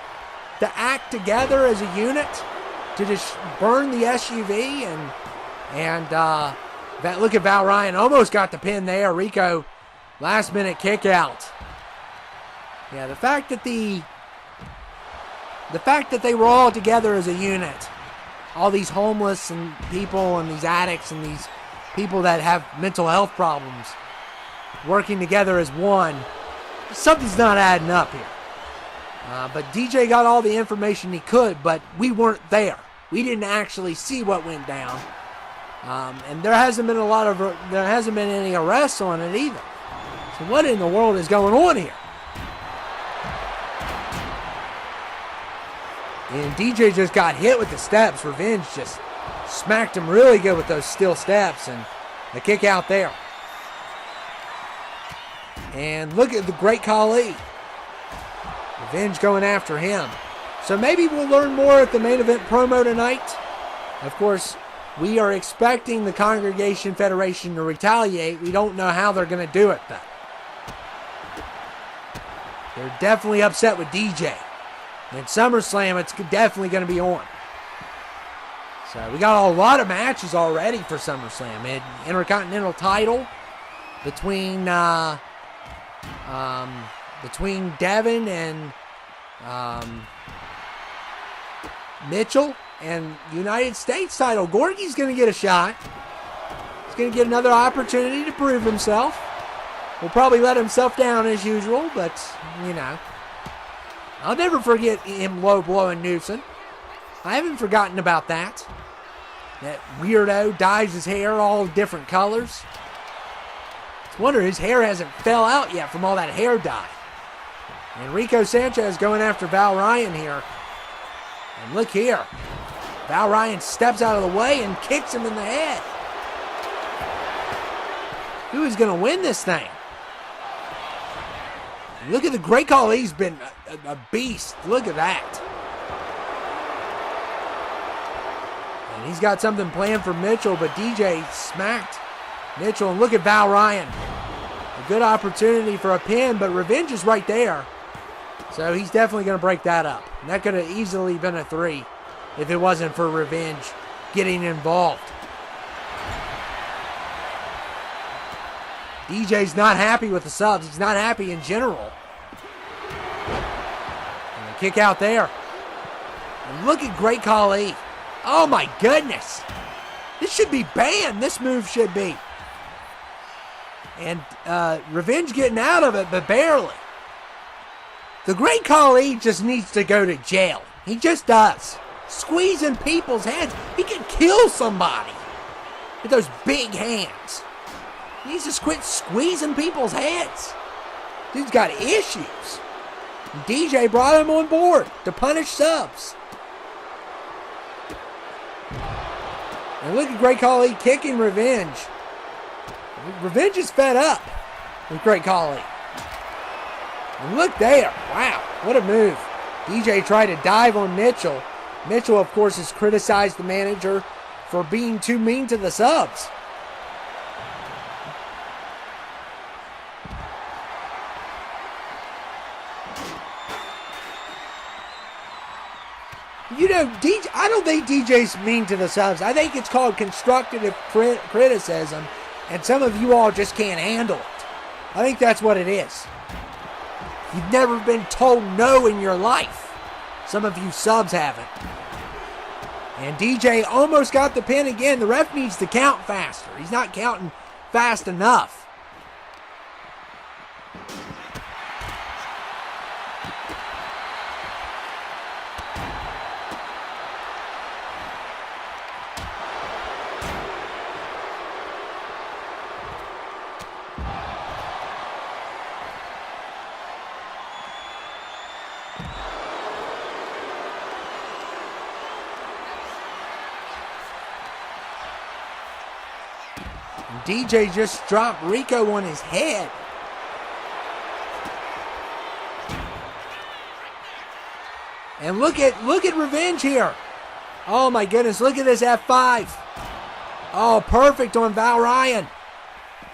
to act together as a unit to just burn the SUV and look at Val Ryan, almost got the pin there. Reko, last minute kick out. Yeah, the fact that they were all together as a unit, all these homeless and people and these addicts and these people that have mental health problems working together as one, something's not adding up here. But DJ got all the information he could, but we weren't there. We didn't actually see what went down. And there hasn't been any arrests on it either. So what in the world is going on here? And DJ just got hit with the steps. Revenge just smacked him really good with those steel steps, and the kick out there. And look at the great Khali. Revenge going after him. So maybe we'll learn more at the main event promo tonight. Of course, we are expecting the Congregation Federation to retaliate. We don't know how they're going to do it, though. They're definitely upset with DJ. And SummerSlam, it's definitely going to be on. So we got a lot of matches already for SummerSlam. An Intercontinental title between Devin and Mitchell, and United States title. Gorgie's going to get a shot. He's going to get another opportunity to prove himself. Will probably let himself down as usual, but, you know. I'll never forget him low blowing Newsom. I haven't forgotten about that. That weirdo dyes his hair all different colors. It's a wonder his hair hasn't fell out yet from all that hair dye. And Reko Sanchez going after Val Ryan here. And look here. Val Ryan steps out of the way and kicks him in the head. Who is going to win this thing? Look at the Great Khali's been a beast. Look at that. And he's got something planned for Mitchell, but DJ smacked Mitchell. And look at Val Ryan. A good opportunity for a pin, but revenge is right there. So he's definitely going to break that up. And that could have easily been a 3 if it wasn't for revenge getting involved. DJ's not happy with the subs. He's not happy in general. And a kick out there. And look at Great Khali. Oh my goodness. This should be banned. This move should be. And Revenge getting out of it, but barely. The Great Khali just needs to go to jail. He just does. Squeezing people's hands. He can kill somebody with those big hands. He needs to quit squeezing people's heads. Dude's got issues. And DJ brought him on board to punish subs. And look at Great Khali kicking Revenge. Revenge is fed up with Great Khali. And look there. Wow, what a move. DJ tried to dive on Mitchell. Mitchell, of course, has criticized the manager for being too mean to the subs. You know, I don't think DJ's mean to the subs. I think it's called constructive criticism, and some of you all just can't handle it. I think that's what it is. You've never been told no in your life. Some of you subs haven't. And DJ almost got the pin again. The ref needs to count faster. He's not counting fast enough. DJ just dropped Reko on his head. And look at Revenge here. Oh my goodness, look at this F5. Oh, perfect on Val Ryan.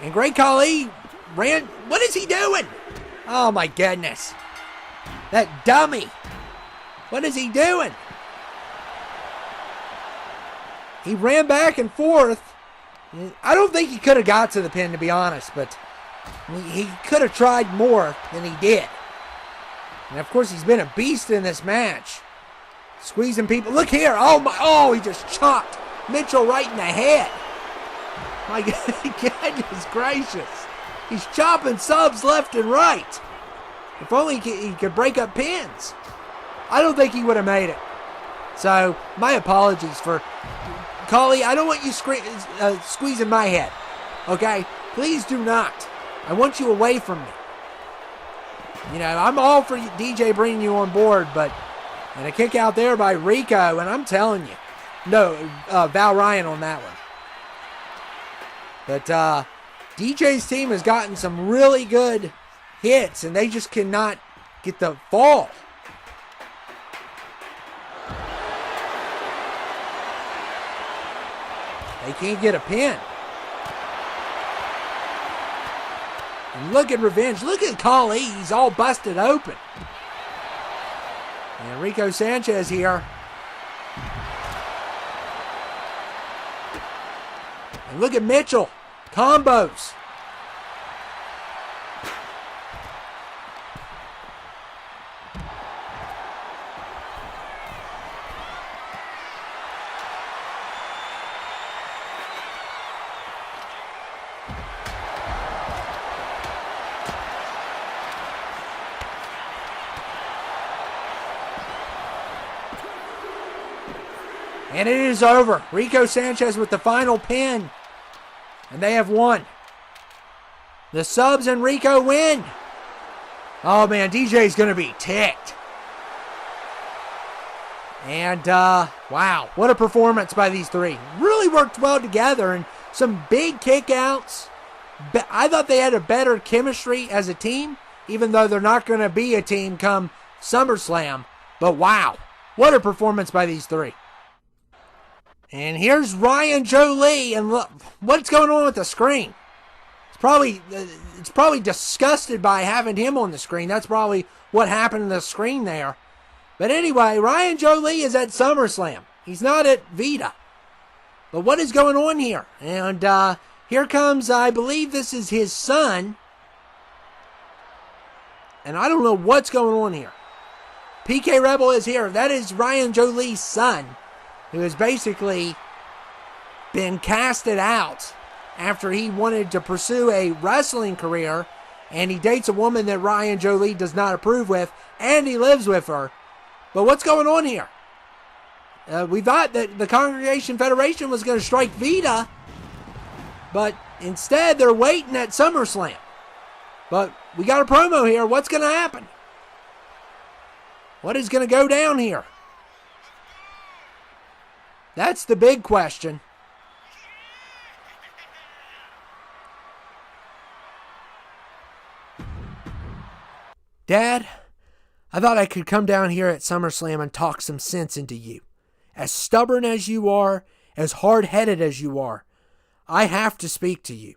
And Great Khali ran. What is he doing? Oh my goodness. That dummy. What is he doing? He ran back and forth. I don't think he could have got to the pin, to be honest, but he could have tried more than he did. And of course, he's been a beast in this match. Squeezing people. Look here. Oh, my. Oh, he just chopped Mitchell right in the head. My goodness gracious. He's chopping subs left and right. If only he could break up pins. I don't think he would have made it. So, my apologies for... Khali, I don't want you squeezing my head, okay? Please do not. I want you away from me. You know, I'm all for DJ bringing you on board, but... And a kick out there by Reko, and I'm telling you. No, Val Ryan on that one. But DJ's team has gotten some really good hits, and they just cannot get the fall. They can't get a pin. And look at Revenge. Look at Khali. He's all busted open. And Reko Sanchez here. And look at Mitchell. Combos. And it is over. Reko Sanchez with the final pin. And they have won. The subs and Reko win. Oh man, DJ's going to be ticked. And wow, what a performance by these three. Really worked well together and some big kickouts. I thought they had a better chemistry as a team, even though they're not going to be a team come SummerSlam. But wow, what a performance by these three. And here's Ryan Jolie, and look, what's going on with the screen? It's probably disgusted by having him on the screen. That's probably what happened to the screen there. But anyway, Ryan Jolie is at SummerSlam. He's not at VITA. But what is going on here? And here comes, I believe this is his son. And I don't know what's going on here. PK Rebel is here. That is Ryan Jolie's son, who has basically been casted out after he wanted to pursue a wrestling career, and he dates a woman that Ryan Jolie does not approve with, and he lives with her. But what's going on here? We thought that the Congregation Federation was going to strike VITA, but instead they're waiting at SummerSlam. But we got a promo here. What's going to happen? What is going to go down here? That's the big question. Dad, I thought I could come down here at SummerSlam and talk some sense into you. As stubborn as you are, as hard-headed as you are, I have to speak to you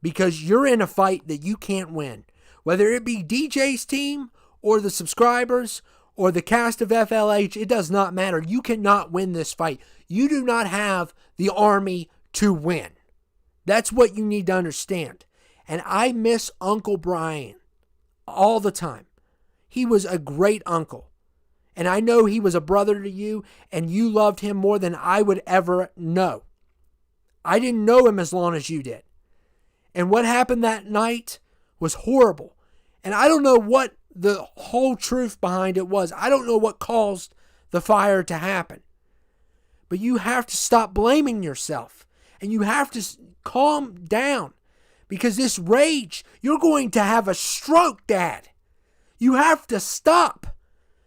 because you're in a fight that you can't win. Whether it be DJ's team or the subscribers or the cast of FLH, it does not matter. You cannot win this fight. You do not have the army to win. That's what you need to understand. And I miss Uncle Brian all the time. He was a great uncle. And I know he was a brother to you, and you loved him more than I would ever know. I didn't know him as long as you did. And what happened that night was horrible. And I don't know what the whole truth behind it was. I don't know what caused the fire to happen. But you have to stop blaming yourself. And you have to calm down. Because this rage, you're going to have a stroke, Dad. You have to stop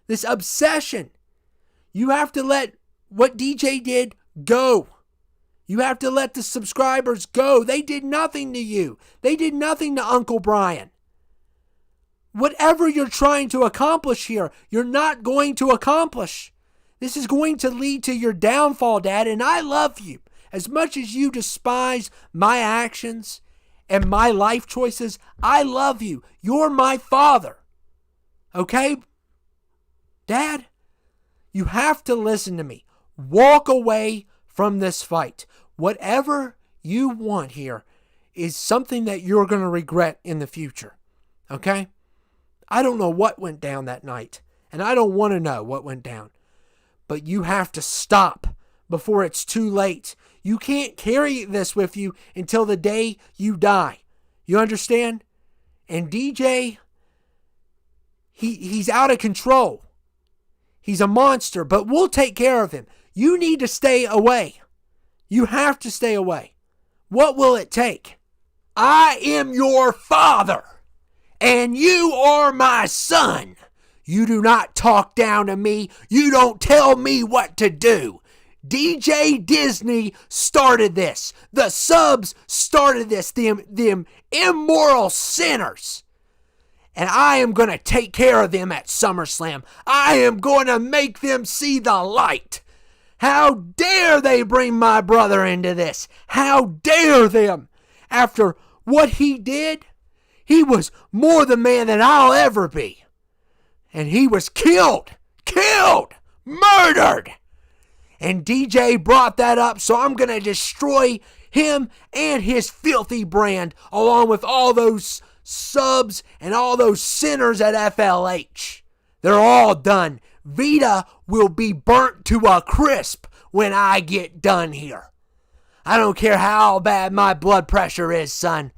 this obsession. You have to let what DJ did go. You have to let the subscribers go. They did nothing to you. They did nothing to Uncle Brian. Whatever you're trying to accomplish here, you're not going to accomplish. This is going to lead to your downfall, Dad, and I love you. As much as you despise my actions and my life choices, I love you. You're my father. Okay? Dad, you have to listen to me. Walk away from this fight. Whatever you want here is something that you're going to regret in the future. Okay? I don't know what went down that night, and I don't want to know what went down. But you have to stop before it's too late. You can't carry this with you until the day you die. You understand? And DJ, he's out of control. He's a monster, but we'll take care of him. You need to stay away. You have to stay away. What will it take? I am your father, and you are my son. You do not talk down to me. You don't tell me what to do. DJ Disney started this. The subs started this. Them immoral sinners. And I am going to take care of them at SummerSlam. I am going to make them see the light. How dare they bring my brother into this? How dare them? After what he did, he was more the man than I'll ever be. And he was killed, murdered. And DJ brought that up, so I'm going to destroy Him and his filthy brand, along with all those subs and all those sinners at FLH. They're all done. VITA will be burnt to a crisp when I get done here. I don't care how bad my blood pressure is, son.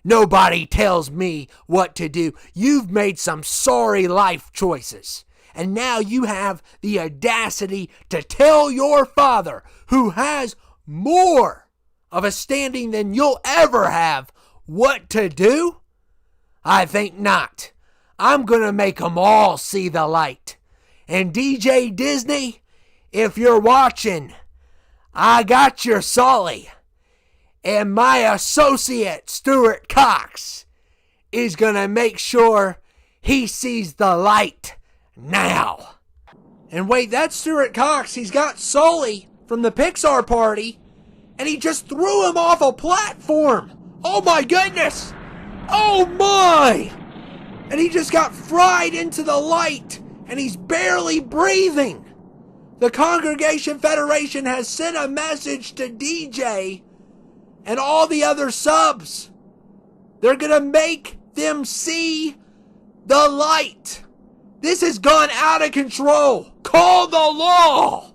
Nobody tells me what to do. You've made some sorry life choices. And now you have the audacity to tell your father, who has more of a standing than you'll ever have, what to do? I think not. I'm going to make them all see the light. And DJ Disney, if you're watching, I got your Sully. And my associate, Stuart Cox, is going to make sure he sees the light now. And wait, that's Stuart Cox. He's got Sully from the Pixar party, and he just threw him off a platform. Oh my goodness. Oh my. And he just got fried into the light, and he's barely breathing. The Congregation Federation has sent a message to DJ and all the other subs. They're going to make them see the light. This has gone out of control. Call the law.